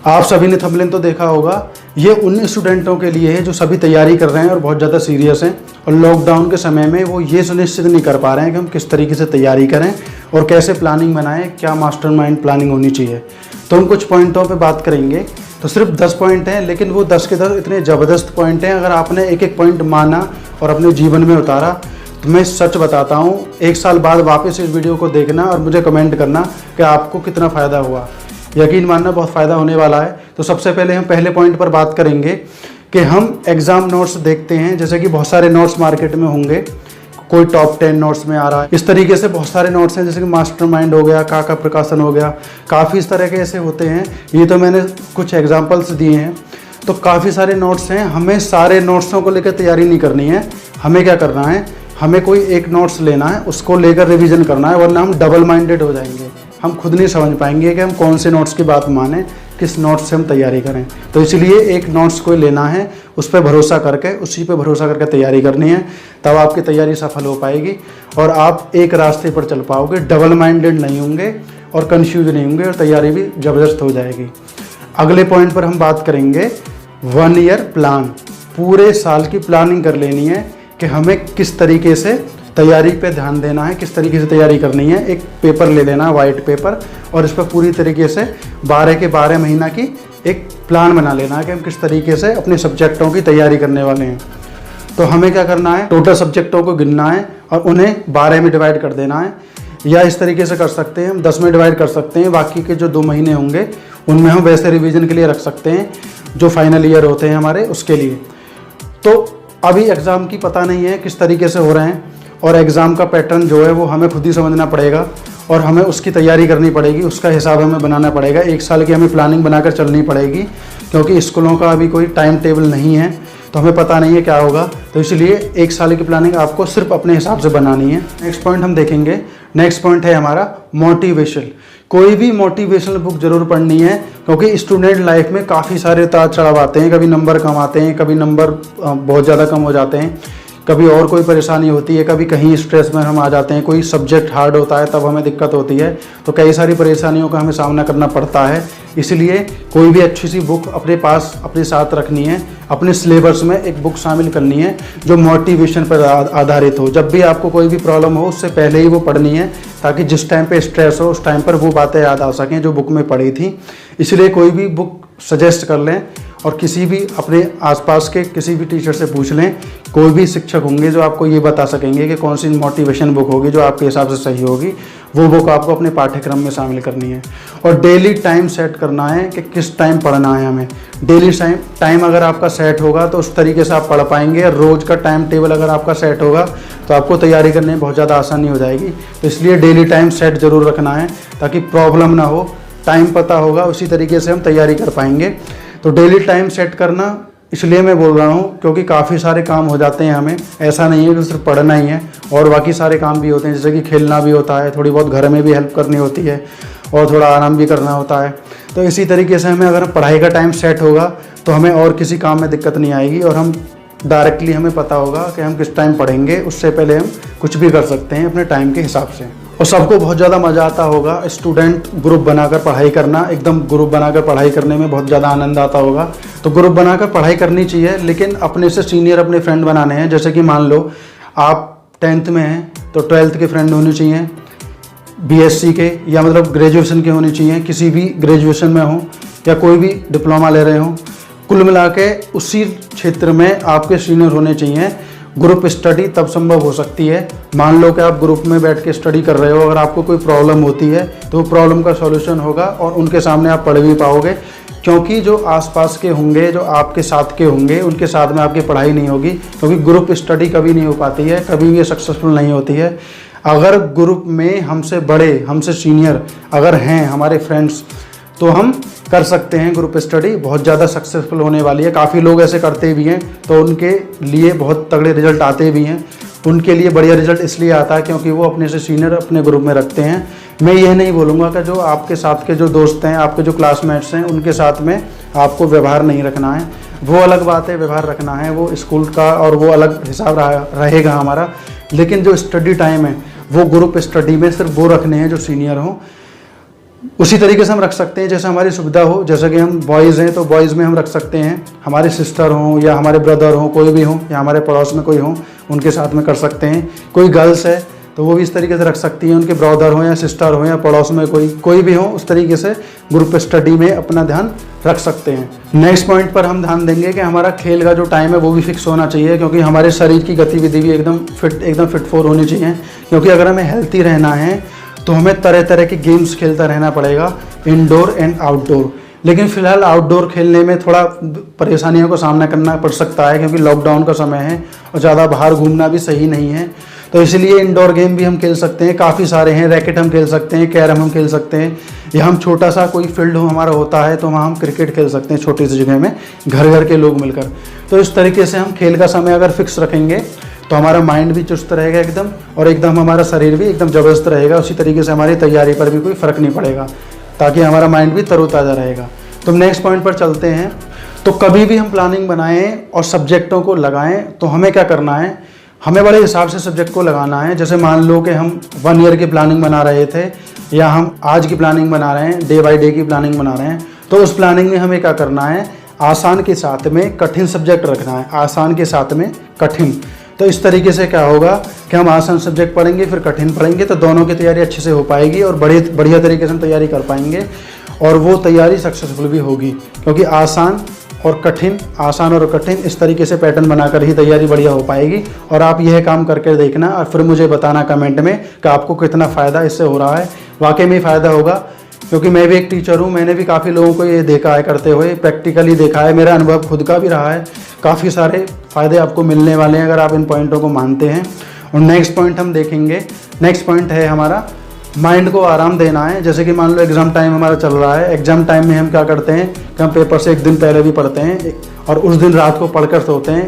आप सभी ने थंबनेल तो देखा होगा, ये उन स्टूडेंटों के लिए है जो सभी तैयारी कर रहे हैं और बहुत ज़्यादा सीरियस हैं और लॉकडाउन के समय में वो ये सुनिश्चित नहीं कर पा रहे हैं कि हम किस तरीके से तैयारी करें और कैसे प्लानिंग बनाएं, क्या मास्टरमाइंड प्लानिंग होनी चाहिए। तो हम कुछ पॉइंटों पे बात करेंगे। तो सिर्फ 10 पॉइंट हैं, लेकिन वो 10 के 10 इतने ज़बरदस्त पॉइंट हैं। अगर आपने एक एक पॉइंट माना और अपने जीवन में उतारा तो मैं सच बताता हूँ, 1 साल बाद वापस इस वीडियो को देखना और मुझे कमेंट करना कि आपको कितना फ़ायदा हुआ। यकीन मानना बहुत फ़ायदा होने वाला है। तो सबसे पहले हम पहले पॉइंट पर बात करेंगे कि हम एग्ज़ाम नोट्स देखते हैं, जैसे कि बहुत सारे नोट्स मार्केट में होंगे, कोई टॉप 10 नोट्स में आ रहा है। इस तरीके से बहुत सारे नोट्स हैं, जैसे कि मास्टरमाइंड हो गया, काका प्रकाशन हो गया, काफ़ी इस तरह के ऐसे होते हैं। ये तो मैंने कुछ एग्जांपल्स दिए हैं। तो काफ़ी सारे नोट्स हैं, हमें सारे नोट्सों को लेकर तैयारी नहीं करनी है। हमें क्या करना है, हमें कोई एक नोट्स लेना है, उसको लेकर रिवीजन करना है, वरना हम डबल माइंडेड हो जाएंगे। हम खुद नहीं समझ पाएंगे कि हम कौन से नोट्स की बात माने, किस नोट्स से हम तैयारी करें। तो इसलिए एक नोट्स कोई लेना है, उस पर भरोसा करके, उसी पे भरोसा करके तैयारी करनी है, तब आपकी तैयारी सफल हो पाएगी और आप एक रास्ते पर चल पाओगे, डबल माइंडेड नहीं होंगे और कन्फ्यूज नहीं होंगे और तैयारी भी ज़बरदस्त हो जाएगी। अगले पॉइंट पर हम बात करेंगे 1 ईयर प्लान। पूरे साल की प्लानिंग कर लेनी है कि हमें किस तरीके से तैयारी पे ध्यान देना है, किस तरीके से तैयारी करनी है। एक पेपर ले लेना है, वाइट पेपर, और इस पर पूरी तरीके से 12 के 12 महीना की एक प्लान बना लेना है कि हम किस तरीके से अपने सब्जेक्टों की तैयारी करने वाले हैं। तो हमें क्या करना है, टोटल सब्जेक्टों को गिनना है और उन्हें 12 में डिवाइड कर देना है, या इस तरीके से कर सकते हैं हम 10 में डिवाइड कर सकते हैं। बाकी के जो 2 महीने होंगे उनमें हम वैसे रिवीजन के लिए रख सकते हैं, जो फाइनल ईयर होते हैं हमारे, उसके लिए। तो अभी एग्ज़ाम की पता नहीं है किस तरीके से हो रहे हैं, और एग्ज़ाम का पैटर्न जो है वो हमें खुद ही समझना पड़ेगा और हमें उसकी तैयारी करनी पड़ेगी, उसका हिसाब हमें बनाना पड़ेगा। 1 साल की हमें प्लानिंग बनाकर चलनी पड़ेगी, क्योंकि स्कूलों का अभी कोई टाइम टेबल नहीं है, तो हमें पता नहीं है क्या होगा। तो इसलिए 1 साल की प्लानिंग आपको सिर्फ अपने हिसाब से बनानी है। नेक्स्ट पॉइंट हम देखेंगे। नेक्स्ट पॉइंट है हमारा मोटिवेशन। कोई भी मोटिवेशनल बुक जरूर पढ़नी है, क्योंकि स्टूडेंट लाइफ में काफ़ी सारे उतार चढ़ाव आते हैं। कभी नंबर कम आते हैं, कभी नंबर बहुत ज़्यादा कम हो जाते हैं, कभी और कोई परेशानी होती है, कभी कहीं स्ट्रेस में हम आ जाते हैं, कोई सब्जेक्ट हार्ड होता है तब हमें दिक्कत होती है। तो कई सारी परेशानियों का हमें सामना करना पड़ता है। इसलिए कोई भी अच्छी सी बुक अपने पास अपने साथ रखनी है, अपने सिलेबस में एक बुक शामिल करनी है जो मोटिवेशन पर आधारित हो। जब भी आपको कोई भी प्रॉब्लम हो, उससे पहले ही वो पढ़नी है, ताकि जिस टाइम पे स्ट्रेस हो उस टाइम पर वो बातें याद आ सकें जो बुक में पढ़ी थी। इसलिए कोई भी बुक सजेस्ट कर लें और किसी भी अपने आसपास के किसी भी टीचर से पूछ लें। कोई भी शिक्षक होंगे जो आपको ये बता सकेंगे कि कौन सी मोटिवेशन बुक होगी जो आपके हिसाब से सही होगी, वो बुक आपको अपने पाठ्यक्रम में शामिल करनी है। और डेली टाइम सेट करना है कि किस टाइम पढ़ना है हमें। डेली टाइम अगर आपका सेट होगा तो उस तरीके से आप पढ़ पाएंगे। रोज़ का टाइम टेबल अगर आपका सेट होगा तो आपको तैयारी करने में बहुत ज़्यादा आसानी हो जाएगी। तो इसलिए डेली टाइम सेट जरूर रखना है, ताकि प्रॉब्लम ना हो। टाइम पता होगा, उसी तरीके से हम तैयारी कर पाएंगे। तो डेली टाइम सेट करना इसलिए मैं बोल रहा हूँ क्योंकि काफ़ी सारे काम हो जाते हैं हमें। ऐसा नहीं है कि सिर्फ पढ़ना ही है, और बाकी सारे काम भी होते हैं, जैसे कि खेलना भी होता है, थोड़ी बहुत घर में भी हेल्प करनी होती है, और थोड़ा आराम भी करना होता है। तो इसी तरीके से हमें अगर पढ़ाई का टाइम सेट होगा तो हमें और किसी काम में दिक्कत नहीं आएगी, और हम डायरेक्टली हमें पता होगा कि हम किस टाइम पढ़ेंगे। उससे पहले हम कुछ भी कर सकते हैं अपने टाइम के हिसाब से। और सबको बहुत ज़्यादा मज़ा आता होगा स्टूडेंट ग्रुप बनाकर पढ़ाई करना। एकदम ग्रुप बनाकर पढ़ाई करने में बहुत ज़्यादा आनंद आता होगा। तो ग्रुप बनाकर पढ़ाई करनी चाहिए, लेकिन अपने से सीनियर अपने फ्रेंड बनाने हैं। जैसे कि मान लो आप 10th में हैं तो 12th के फ्रेंड होने चाहिए, BSc के, या मतलब ग्रेजुएशन के होने चाहिए, किसी भी ग्रेजुएशन में हो या कोई भी डिप्लोमा ले रहे हो। कुल मिला के उसी क्षेत्र में आपके सीनियर होने चाहिए। ग्रुप स्टडी तब संभव हो सकती है, मान लो कि आप ग्रुप में बैठ के स्टडी कर रहे हो, अगर आपको कोई प्रॉब्लम होती है तो प्रॉब्लम का सॉल्यूशन होगा और उनके सामने आप पढ़ भी पाओगे। क्योंकि जो आसपास के होंगे, जो आपके साथ के होंगे, उनके साथ में आपकी पढ़ाई नहीं होगी, क्योंकि ग्रुप स्टडी कभी नहीं हो पाती है, कभी भी सक्सेसफुल नहीं होती है। अगर ग्रुप में हमसे बड़े, हमसे सीनियर अगर हैं हमारे फ्रेंड्स, तो हम कर सकते हैं ग्रुप स्टडी, बहुत ज़्यादा सक्सेसफुल होने वाली है। काफ़ी लोग ऐसे करते भी हैं तो उनके लिए बहुत तगड़े रिजल्ट आते भी हैं। उनके लिए बढ़िया रिजल्ट इसलिए आता है क्योंकि वो अपने से सीनियर अपने ग्रुप में रखते हैं। मैं यह नहीं बोलूँगा कि जो आपके साथ के जो दोस्त हैं, आपके जो क्लासमेट्स हैं, उनके साथ में आपको व्यवहार नहीं रखना है, वो अलग बात है। व्यवहार रखना है वो स्कूल का, और वो अलग हिसाब रहेगा हमारा। लेकिन जो स्टडी टाइम है वो ग्रुप स्टडी में सिर्फ वो रखने हैं जो सीनियर हों। उसी तरीके से हम रख सकते हैं जैसे हमारी सुविधा हो। जैसे कि हम बॉयज़ हैं तो बॉयज़ में हम रख सकते हैं, हमारे सिस्टर हों या हमारे ब्रदर हों, कोई भी हों, या हमारे पड़ोस में कोई हों उनके साथ में कर सकते हैं। कोई गर्ल्स है तो वो भी इस तरीके से रख सकती हैं, उनके ब्रदर हों या सिस्टर हों या पड़ोस में कोई भी हो, उस तरीके से ग्रुप स्टडी में अपना ध्यान रख सकते हैं। नेक्स्ट पॉइंट पर हम ध्यान देंगे कि हमारा खेल का जो टाइम है वो भी फिक्स होना चाहिए, क्योंकि हमारे शरीर की गतिविधि भी एकदम फिट फॉर होनी चाहिए। क्योंकि अगर हमें हेल्थी रहना है तो हमें तरह तरह के गेम्स खेलता रहना पड़ेगा, इंडोर एंड आउटडोर। लेकिन फिलहाल आउटडोर खेलने में थोड़ा परेशानियों का सामना करना पड़ सकता है, क्योंकि लॉकडाउन का समय है और ज़्यादा बाहर घूमना भी सही नहीं है। तो इसलिए इंडोर गेम भी हम खेल सकते हैं, काफ़ी सारे हैं। रैकेट हम खेल सकते हैं, कैरम हम खेल सकते हैं, या हम छोटा सा कोई फील्ड हमारा होता है तो वहाँ हम क्रिकेट खेल सकते हैं छोटी सी जगह में, घर घर के लोग मिलकर। तो इस तरीके से हम खेल का समय अगर फिक्स रखेंगे तो हमारा माइंड भी चुस्त रहेगा एकदम, और एकदम हमारा शरीर भी एकदम ज़बरदस्त रहेगा। उसी तरीके से हमारी तैयारी पर भी कोई फ़र्क नहीं पड़ेगा, ताकि हमारा माइंड भी तरोताज़ा रहेगा। तो नेक्स्ट पॉइंट पर चलते हैं। तो कभी भी हम प्लानिंग बनाएं और सब्जेक्टों को लगाएं तो हमें क्या करना है, हमें बड़े हिसाब से सब्जेक्ट को लगाना है। जैसे मान लो कि हम 1 ईयर की प्लानिंग बना रहे थे, या हम आज की प्लानिंग बना रहे हैं, डे बाय डे की प्लानिंग बना रहे हैं, तो उस प्लानिंग में हमें क्या करना है, आसान के साथ में कठिन सब्जेक्ट रखना है, आसान के साथ में कठिन। तो इस तरीके से क्या होगा कि हम आसान सब्जेक्ट पढ़ेंगे फिर कठिन पढ़ेंगे, तो दोनों की तैयारी अच्छे से हो पाएगी और बढ़िया तरीके से हम तैयारी कर पाएंगे, और वो तैयारी सक्सेसफुल भी होगी। क्योंकि आसान और कठिन इस तरीके से पैटर्न बनाकर ही तैयारी बढ़िया हो पाएगी। और आप यह काम करके देखना और फिर मुझे बताना कमेंट में कि आपको कितना फ़ायदा इससे हो रहा है। वाकई में फ़ायदा होगा, क्योंकि मैं भी एक टीचर हूँ, मैंने भी काफ़ी लोगों को ये देखा है करते हुए, प्रैक्टिकली देखा है, मेरा अनुभव खुद का भी रहा है। काफ़ी सारे फ़ायदे आपको मिलने वाले हैं अगर आप इन पॉइंटों को मानते हैं। और नेक्स्ट पॉइंट हम देखेंगे, नेक्स्ट पॉइंट है हमारा माइंड को आराम देना है। जैसे कि मान लो एग्ज़ाम टाइम हमारा चल रहा है, एग्ज़ाम टाइम में हम क्या करते हैं कि हम पेपर से 1 दिन पहले भी पढ़ते हैं, और उस दिन रात को पढ़कर सोते हैं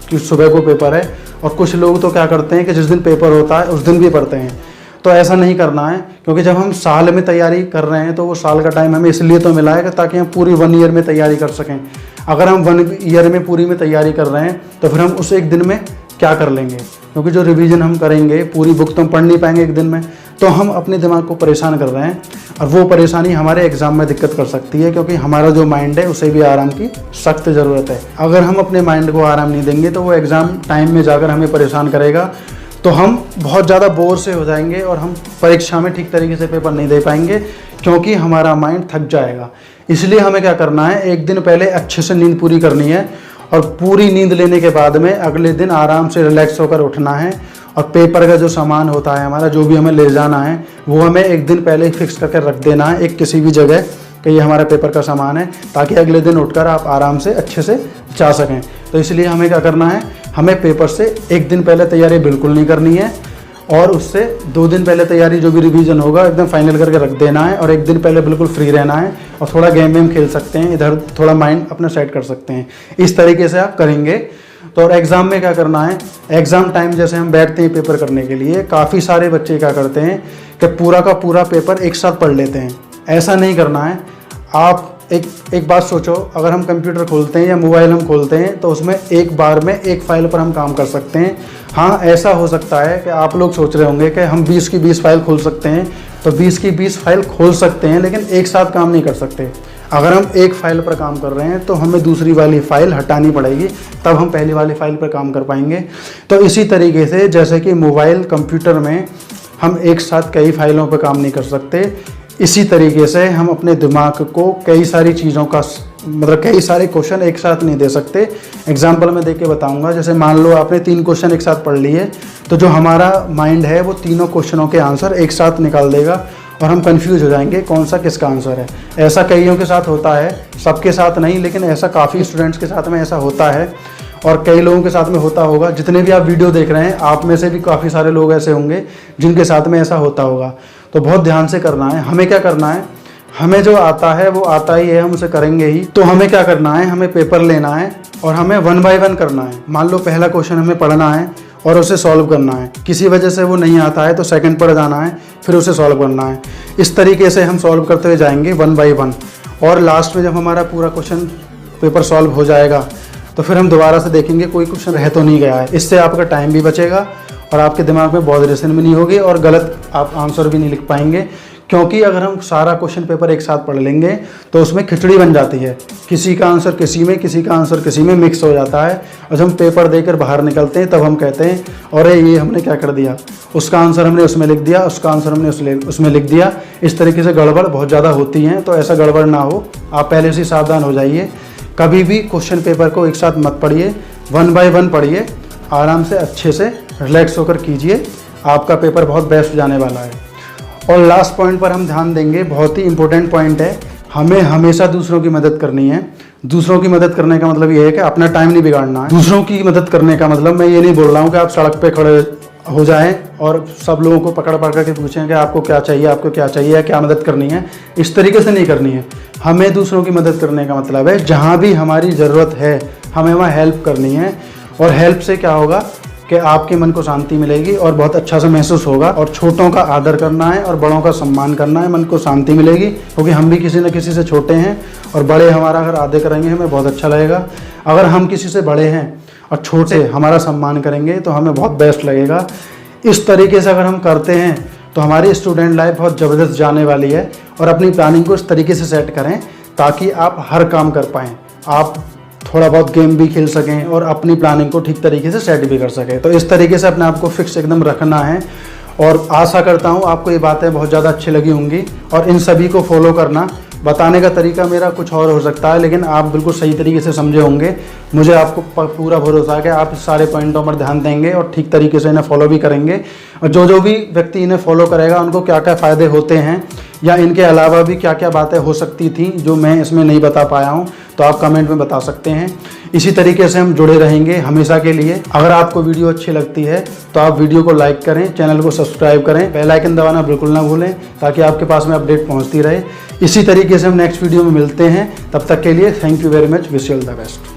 कि सुबह को पेपर है। और कुछ लोग तो क्या करते हैं कि जिस दिन पेपर होता है उस दिन भी पढ़ते हैं। तो ऐसा नहीं करना है, क्योंकि जब हम साल में तैयारी कर रहे हैं तो वो साल का टाइम हमें इसलिए तो मिला है ताकि हम पूरी 1 ईयर में तैयारी कर सकें। अगर हम 1 ईयर में पूरी में तैयारी कर रहे हैं तो फिर हम उस 1 दिन में क्या कर लेंगे, क्योंकि जो रिवीजन हम करेंगे पूरी बुक तो हम पढ़ नहीं पाएंगे 1 दिन में। तो हम अपने दिमाग को परेशान कर रहे हैं, और वो परेशानी हमारे एग्ज़ाम में दिक्कत कर सकती है, क्योंकि हमारा जो माइंड है उसे भी आराम की सख्त ज़रूरत है। अगर हम अपने माइंड को आराम नहीं देंगे तो वो एग्ज़ाम टाइम में जाकर हमें परेशान करेगा, तो हम बहुत ज़्यादा बोर से हो जाएंगे और हम परीक्षा में ठीक तरीके से पेपर नहीं दे पाएंगे, क्योंकि हमारा माइंड थक जाएगा। इसलिए हमें क्या करना है, 1 दिन पहले अच्छे से नींद पूरी करनी है, और पूरी नींद लेने के बाद में अगले दिन आराम से रिलैक्स होकर उठना है। और पेपर का जो सामान होता है हमारा, जो भी हमें ले जाना है, वो हमें 1 दिन पहले ही फिक्स करके रख देना है एक किसी भी जगह कि ये हमारा पेपर का सामान है, ताकि अगले दिन उठकर आप आराम से अच्छे से जा सकें। तो इसलिए हमें क्या करना है, हमें पेपर से 1 दिन पहले तैयारी बिल्कुल नहीं करनी है, और उससे 2 दिन पहले तैयारी जो भी रिवीजन होगा एकदम फाइनल करके रख देना है, और 1 दिन पहले बिल्कुल फ्री रहना है, और थोड़ा गेम वेम खेल सकते हैं, इधर थोड़ा माइंड अपना सेट कर सकते हैं। इस तरीके से आप करेंगे तो। और एग्ज़ाम में क्या करना है, एग्ज़ाम टाइम जैसे हम बैठते हैं पेपर करने के लिए, काफ़ी सारे बच्चे क्या करते हैं कि पूरा का पूरा पेपर एक साथ पढ़ लेते हैं। ऐसा नहीं करना है। आप एक बात सोचो, अगर हम कंप्यूटर खोलते हैं या मोबाइल हम खोलते हैं तो उसमें एक बार में एक फ़ाइल पर हम काम कर सकते हैं। हाँ, ऐसा हो सकता है कि आप लोग सोच रहे होंगे कि हम 20 की 20 फाइल खोल सकते हैं, तो 20 की 20 फाइल खोल सकते हैं, लेकिन एक साथ काम नहीं कर सकते। अगर हम एक फ़ाइल पर काम कर रहे हैं तो हमें दूसरी वाली फ़ाइल हटानी पड़ेगी, तब हम पहली वाली फ़ाइल पर काम कर पाएंगे। तो इसी तरीके से जैसे कि मोबाइल कंप्यूटर में हम एक साथ कई फाइलों पर काम नहीं कर सकते, इसी तरीके से हम अपने दिमाग को कई सारी चीज़ों का कई सारे क्वेश्चन एक साथ नहीं दे सकते। एग्जाम्पल मैं दे के बताऊँगा। जैसे मान लो आपने 3 क्वेश्चन एक साथ पढ़ लिए, तो जो हमारा माइंड है वो तीनों क्वेश्चनों के आंसर एक साथ निकाल देगा, और हम कंफ्यूज हो जाएंगे कौन सा किसका आंसर है। ऐसा कईयों के साथ होता है, सबके साथ नहीं, लेकिन ऐसा काफ़ी स्टूडेंट्स के साथ में ऐसा होता है, और कई लोगों के साथ में होता होगा। जितने भी आप वीडियो देख रहे हैं, आप में से भी काफ़ी सारे लोग ऐसे होंगे जिनके साथ में ऐसा होता होगा। तो बहुत ध्यान से करना है। हमें क्या करना है, हमें जो आता है वो आता ही है, हम उसे करेंगे ही। तो हमें क्या करना है, हमें पेपर लेना है और हमें 1 बाय 1 करना है। मान लो पहला क्वेश्चन हमें पढ़ना है और उसे सॉल्व करना है, किसी वजह से वो नहीं आता है तो सेकंड पर जाना है, फिर उसे सॉल्व करना है। इस तरीके से हम सॉल्व करते हुए जाएंगे 1 बाय 1, और लास्ट में जब हमारा पूरा क्वेश्चन पेपर सॉल्व हो जाएगा तो फिर हम दोबारा से देखेंगे कोई क्वेश्चन रह तो नहीं गया है। इससे आपका टाइम भी बचेगा और आपके दिमाग में बॉदरेशन भी नहीं होगी, और गलत आप आंसर भी नहीं लिख पाएंगे, क्योंकि अगर हम सारा क्वेश्चन पेपर एक साथ पढ़ लेंगे तो उसमें खिचड़ी बन जाती है, किसी का आंसर किसी में, किसी का आंसर किसी में मिक्स हो जाता है। और जब हम पेपर देकर बाहर निकलते हैं तब हम कहते हैं अरे ये हमने क्या कर दिया, उसका आंसर हमने उसमें लिख दिया, उसका आंसर हमने उसमें लिख दिया। इस तरीके से गड़बड़ बहुत ज़्यादा होती हैं, तो ऐसा गड़बड़ ना हो, आप पहले से सावधान हो जाइए। कभी भी क्वेश्चन पेपर को एक साथ मत पढ़िए, 1 बाय 1 पढ़िए, आराम से अच्छे से रिलैक्स होकर कीजिए, आपका पेपर बहुत बेस्ट जाने वाला है। और लास्ट पॉइंट पर हम ध्यान देंगे, बहुत ही इंपॉर्टेंट पॉइंट है, हमें हमेशा दूसरों की मदद करनी है। दूसरों की मदद करने का मतलब ये है कि अपना टाइम नहीं बिगाड़ना है। दूसरों की मदद करने का मतलब मैं ये नहीं बोल रहा हूँ कि आप सड़क पे खड़े हो जाएं और सब लोगों को पकड़ पकड़ के पूछें कि आपको क्या चाहिए, आपको क्या चाहिए, या क्या मदद करनी है। इस तरीके से नहीं करनी है। हमें दूसरों की मदद करने का मतलब है जहाँ भी हमारी ज़रूरत है हमें वहाँ हेल्प करनी है, और हेल्प से क्या होगा कि आपके मन को शांति मिलेगी और बहुत अच्छा सा महसूस होगा। और छोटों का आदर करना है और बड़ों का सम्मान करना है, मन को शांति मिलेगी, क्योंकि हम भी किसी न किसी से छोटे हैं और बड़े हमारा अगर आदर करेंगे हमें बहुत अच्छा लगेगा। अगर हम किसी से बड़े हैं और छोटे हमारा सम्मान करेंगे तो हमें बहुत बेस्ट लगेगा। इस तरीके से अगर हम करते हैं तो हमारी स्टूडेंट लाइफ बहुत ज़बरदस्त जाने वाली है। और अपनी प्लानिंग को इस तरीके से सेट करें ताकि आप हर काम कर पाएँ, आप थोड़ा बहुत गेम भी खेल सकें और अपनी प्लानिंग को ठीक तरीके से सेट भी कर सकें। तो इस तरीके से अपने आप को फिक्स एकदम रखना है। और आशा करता हूँ आपको ये बातें बहुत ज़्यादा अच्छी लगी होंगी और इन सभी को फॉलो करना। बताने का तरीका मेरा कुछ और हो सकता है, लेकिन आप बिल्कुल सही तरीके से समझे होंगे। मुझे आपको पूरा भरोसा है कि आप इस सारे पॉइंटों पर ध्यान देंगे और ठीक तरीके से इन्हें फॉलो भी करेंगे। और जो भी व्यक्ति इन्हें फॉलो करेगा उनको क्या क्या फ़ायदे होते हैं या इनके अलावा भी क्या क्या बातें हो सकती थी जो मैं इसमें नहीं बता पाया हूँ, तो आप कमेंट में बता सकते हैं। इसी तरीके से हम जुड़े रहेंगे हमेशा के लिए। अगर आपको वीडियो अच्छी लगती है तो आप वीडियो को लाइक करें, चैनल को सब्सक्राइब करें, बेल आइकन दबाना बिल्कुल ना भूलें ताकि आपके पास में अपडेट पहुंचती रहे। इसी तरीके से हम नेक्स्ट वीडियो में मिलते हैं। तब तक के लिए thank you very much, wish you all the best.